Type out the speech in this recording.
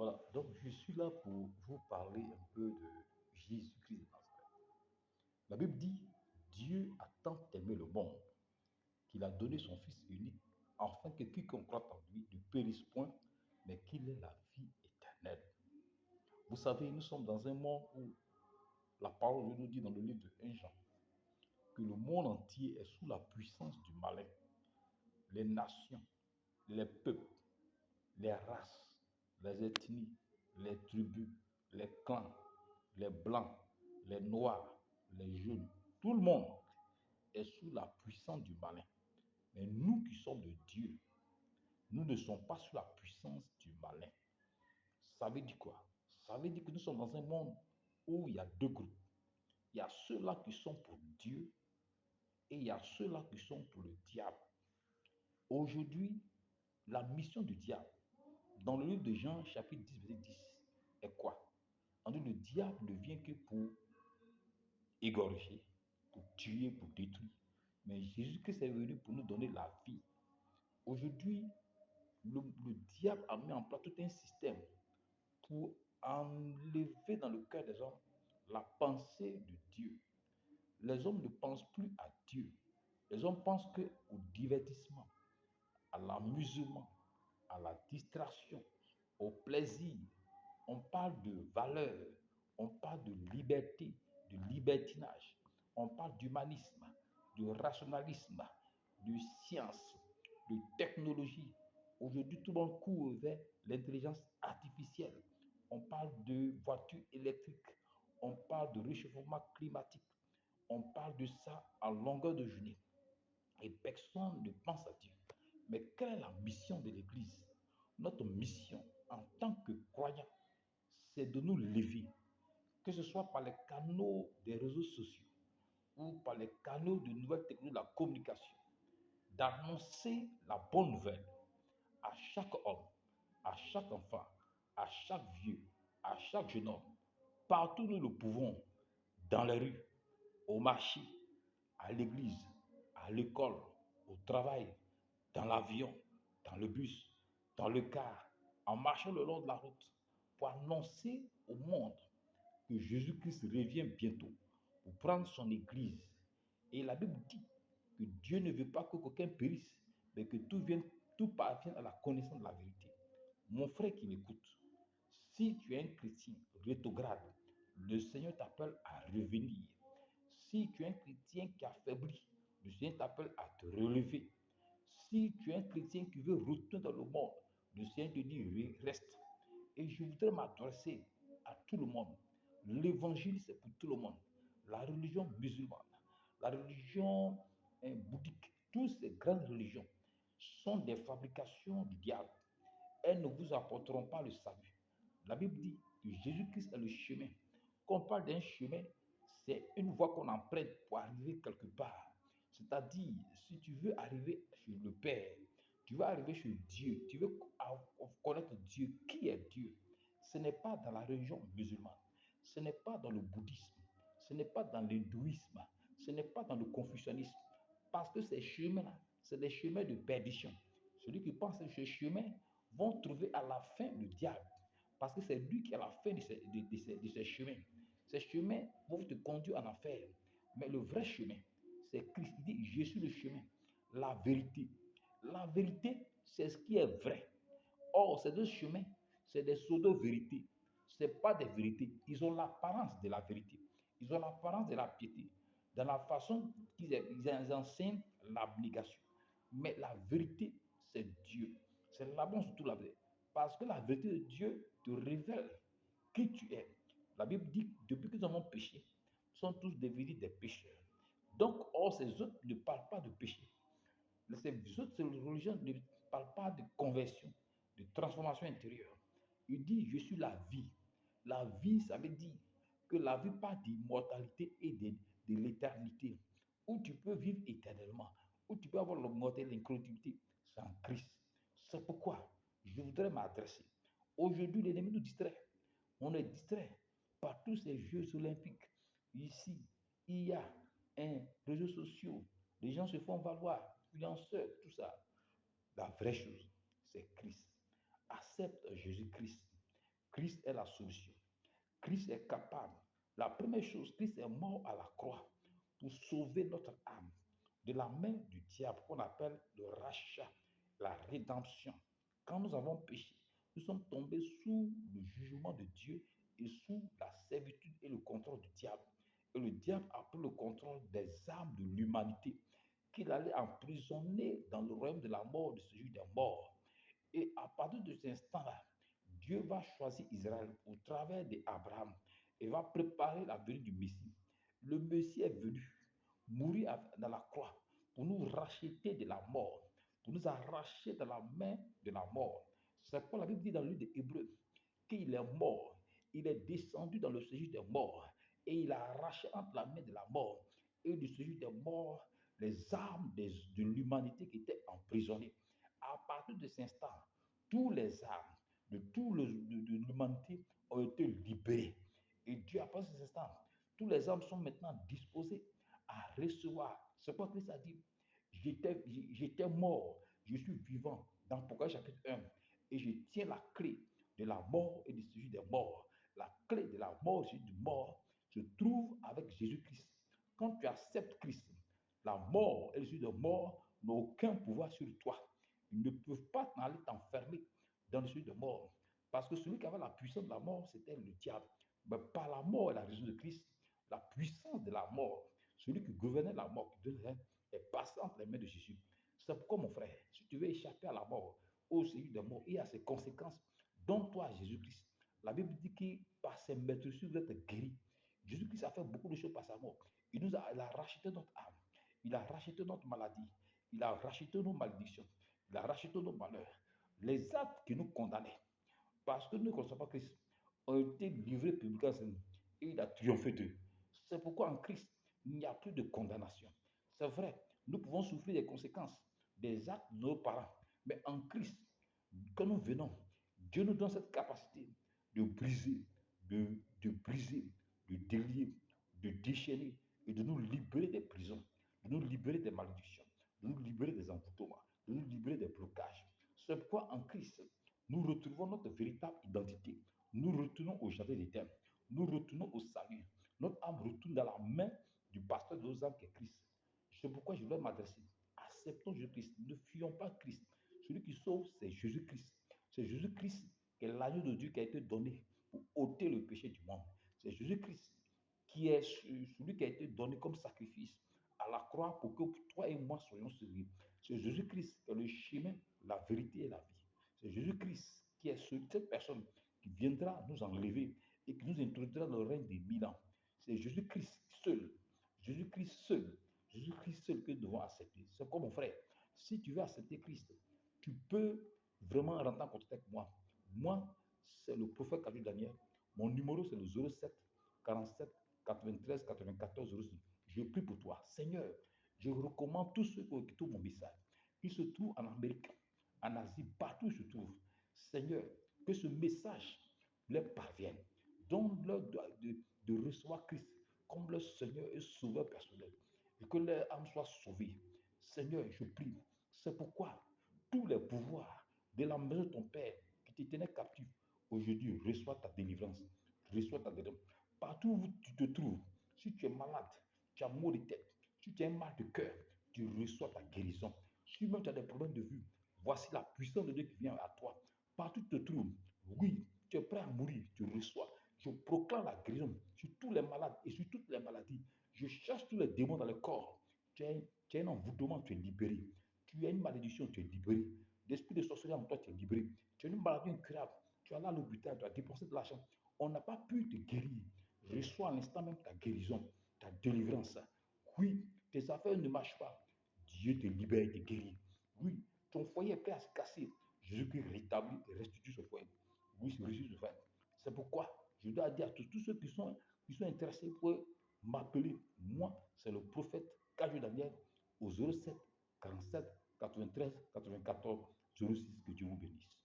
Voilà, donc je suis là pour vous parler un peu de Jésus-Christ de Nazareth. La Bible dit, Dieu a tant aimé le monde qu'il a donné son Fils unique, afin que quiconque croit en lui ne périsse point, mais qu'il ait la vie éternelle. Vous savez, nous sommes dans un monde où la parole de Dieu nous dit dans le livre de 1 Jean que le monde entier est sous la puissance du malin. Les nations, les peuples, les races, les ethnies, les tribus, les clans, les blancs, les noirs, les jaunes, tout le monde est sous la puissance du malin. Mais nous qui sommes de Dieu, nous ne sommes pas sous la puissance du malin. Ça veut dire quoi? Ça veut dire que nous sommes dans un monde où il y a deux groupes. Il y a ceux-là qui sont pour Dieu et il y a ceux-là qui sont pour le diable. Aujourd'hui, la mission du diable, dans le livre de Jean, chapitre 10, verset 10, est quoi? On dit le diable ne vient que pour égorger, pour tuer, pour détruire. Mais Jésus-Christ est venu pour nous donner la vie. Aujourd'hui, le diable a mis en place tout un système pour enlever dans le cœur des hommes la pensée de Dieu. Les hommes ne pensent plus à Dieu. Les hommes pensent qu'au divertissement, à l'amusement, à la distraction, au plaisir. On parle de valeur, on parle de liberté, de libertinage, on parle d'humanisme, de rationalisme, de science, de technologie. Aujourd'hui, tout le monde court vers l'intelligence artificielle. On parle de voitures électriques, on parle de réchauffement climatique, on parle de ça à longueur de journée. Et personne ne pense à Dieu. Mais quelle est la mission de l'Église? Notre mission en tant que croyants, c'est de nous lever, que ce soit par les canaux des réseaux sociaux ou par les canaux de nouvelles technologies de la communication, d'annoncer la bonne nouvelle à chaque homme, à chaque enfant, à chaque vieux, à chaque jeune homme, partout où nous le pouvons, dans les rues, au marché, à l'église, à l'école, au travail, dans l'avion, dans le bus, dans le car, en marchant le long de la route, pour annoncer au monde que Jésus-Christ revient bientôt pour prendre son église. Et la Bible dit que Dieu ne veut pas que quelqu'un périsse, mais que tout parvienne à la connaissance de la vérité. Mon frère qui m'écoute, si tu es un chrétien rétrograde, le Seigneur t'appelle à revenir. Si tu es un chrétien qui a faibli, le Seigneur t'appelle à te relever. Si tu es un chrétien qui veut retourner dans le monde, le Seigneur te dit reste. Et je voudrais m'adresser à tout le monde. L'évangile, c'est pour tout le monde. La religion musulmane, la religion bouddhique, toutes ces grandes religions sont des fabrications du diable. Elles ne vous apporteront pas le salut. La Bible dit que Jésus-Christ est le chemin. Quand on parle d'un chemin, c'est une voie qu'on emprunte pour arriver quelque part. C'est-à-dire, si tu veux arriver chez le Père, tu veux arriver chez Dieu, tu veux connaître Dieu, qui est Dieu, ce n'est pas dans la religion musulmane, ce n'est pas dans le bouddhisme, ce n'est pas dans l'hindouisme, ce n'est pas dans le confucianisme. Parce que ces chemins-là, c'est des chemins de perdition. Celui qui pense à ce chemin vont trouver à la fin le diable. Parce que c'est lui qui est à la fin de ces chemins. Ces chemins vont te conduire en enfer. Mais le vrai chemin, c'est Christ qui dit, je suis le chemin, la vérité. La vérité, c'est ce qui est vrai. Or, ces deux chemins, c'est des pseudo-vérités. Ce n'est pas des vérités. Ils ont l'apparence de la vérité. Ils ont l'apparence de la piété. Dans la façon qu'ils enseignent l'abnégation. Mais la vérité, c'est Dieu. C'est là-bas surtout la vérité. Parce que la vérité de Dieu te révèle qui tu es. La Bible dit que depuis que nous avons péché, nous sommes tous devenus des pécheurs. Donc, or, ces autres ne parlent pas de péché. Ces autres religions ne parlent pas de conversion, de transformation intérieure. Il dit, je suis la vie. La vie, ça veut dire que la vie part d'immortalité et de l'éternité, où tu peux vivre éternellement, où tu peux avoir l'immortalité, l'incorruptibilité, c'est en Christ. C'est pourquoi je voudrais m'adresser. Aujourd'hui, l'ennemi nous distrait. On est distrait par tous ces Jeux olympiques. Ici, il y a un réseaux sociaux. Les gens se font valoir, influenceurs, tout ça. La vraie chose, c'est Christ. Accepte Jésus-Christ. Christ est la solution. Christ est capable. La première chose, Christ est mort à la croix pour sauver notre âme de la main du diable qu'on appelle le rachat, la rédemption. Quand nous avons péché, nous sommes tombés sous le jugement de Dieu et sous la servitude et le contrôle du diable. Et le diable a pris le contrôle des âmes de l'humanité qu'il allait emprisonner dans le royaume de la mort, de celui des morts. Et à partir de cet instant-là, Dieu va choisir Israël au travers d'Abraham et va préparer la venue du Messie. Le Messie est venu mourir dans la croix pour nous racheter de la mort, pour nous arracher de la main de la mort. C'est pourquoi la Bible dit dans le livre des Hébreux qu'il est mort, il est descendu dans le séjour des morts et il a arraché entre la main de la mort et du séjour des morts les âmes de l'humanité qui étaient emprisonnées. À partir de cet instant, tous les âmes de l'humanité ont été libérées. Et Dieu, à partir de cet instant, tous les âmes sont maintenant disposés à recevoir. C'est quoi Christ a dit? J'étais mort, je suis vivant dans Apocalypse chapitre 1 et je tiens la clé de la mort et du séjour des morts. La clé de la mort et du mort se trouve avec Jésus-Christ. Quand tu acceptes Christ, la mort et le séjour des morts n'ont aucun pouvoir sur toi. Ils ne peuvent pas aller t'enfermer dans le séjour des morts. Parce que celui qui avait la puissance de la mort, c'était le diable. Mais par la mort et la raison de Christ, la puissance de la mort, celui qui gouvernait la mort, est passé entre les mains de Jésus. C'est pourquoi, mon frère, si tu veux échapper à la mort, au séjour des morts et à ses conséquences, donne-toi à Jésus-Christ. La Bible dit que par ses meurtrissures, vous êtes guéris. Jésus-Christ a fait beaucoup de choses par sa mort. Il a racheté notre âme. Il a racheté notre maladie. Il a racheté nos malédictions. Il a racheté nos malheurs. Les actes qui nous condamnaient, parce que nous ne connaissons pas Christ, ont été livrés publiquement et il a triomphé d'eux. C'est pourquoi en Christ, il n'y a plus de condamnation. C'est vrai, nous pouvons souffrir des conséquences des actes de nos parents, mais en Christ, quand nous venons, Dieu nous donne cette capacité de briser, briser, de délier, de déchaîner et de nous libérer des prisons, de nous libérer des malédictions, de nous libérer des envoûtements, de nous libérer des blocages. C'est pourquoi en Christ, nous retrouvons notre véritable identité. Nous retournons au jardin d'Éden. Nous retournons au salut. Notre âme retourne dans la main du pasteur de nos âmes qui est Christ. C'est pourquoi je voulais m'adresser. Acceptons Jésus-Christ. Ne fuyons pas Christ. Celui qui sauve, c'est Jésus-Christ. C'est Jésus-Christ qui est l'agneau de Dieu qui a été donné pour ôter le péché du monde. C'est Jésus-Christ qui est celui qui a été donné comme sacrifice à la croix pour que toi et moi soyons sauvés. C'est Jésus-Christ qui est le chemin, la vérité et la vie. C'est Jésus-Christ qui est cette personne qui viendra nous enlever et qui nous introduira dans le règne des 1000 ans. C'est Jésus-Christ seul. Jésus-Christ seul. Jésus-Christ seul que nous devons accepter. C'est comme mon frère. Si tu veux accepter Christ, tu peux vraiment rentrer en contact avec moi. Moi, c'est le prophète Kadju Daniel. Mon numéro, c'est le 07 47 93 94 06. Je prie pour toi. Seigneur, je recommande tous ceux qui écoutent mon message, qui se trouvent en Amérique, en Asie, partout où ils se trouvent. Seigneur, que ce message leur parvienne. Donne-leur de recevoir Christ comme leur Seigneur et Sauveur personnel. Et que leur âme soit sauvée. Seigneur, je prie. C'est pourquoi tous les pouvoirs de la maison de ton Père qui te tenait captif, aujourd'hui, reçois ta délivrance. Reçois ta délivrance. Partout où tu te trouves, si tu es malade, tu as mal de tête, si tu as un mal de cœur, tu reçois ta guérison. Si même tu as des problèmes de vue, voici la puissance de Dieu qui vient à toi. Partout où tu te trouves, oui, tu es prêt à mourir, tu reçois. Je proclame la guérison sur tous les malades et sur toutes les maladies. Je chasse tous les démons dans le corps. Tu as un envoûtement, tu es libéré. Tu as une malédiction, tu es libéré. L'esprit de sorcellerie en toi, tu es libéré. Tu as une maladie incurable. Tu as là l'hôpital, tu as dépensé de l'argent. On n'a pas pu te guérir. Reçois à l'instant même ta guérison, ta délivrance. Oui, tes affaires ne marchent pas. Dieu te libère et te guérit. Oui, ton foyer est prêt à se casser. Jésus-Christ rétablit et restitue ce foyer. Oui, c'est reçu ce foyer. C'est pourquoi je dois dire à tous ceux qui sont intéressés pour m'appeler. Moi, c'est le prophète Kadju Daniel au 07 47 93 94 06. Que Dieu vous bénisse.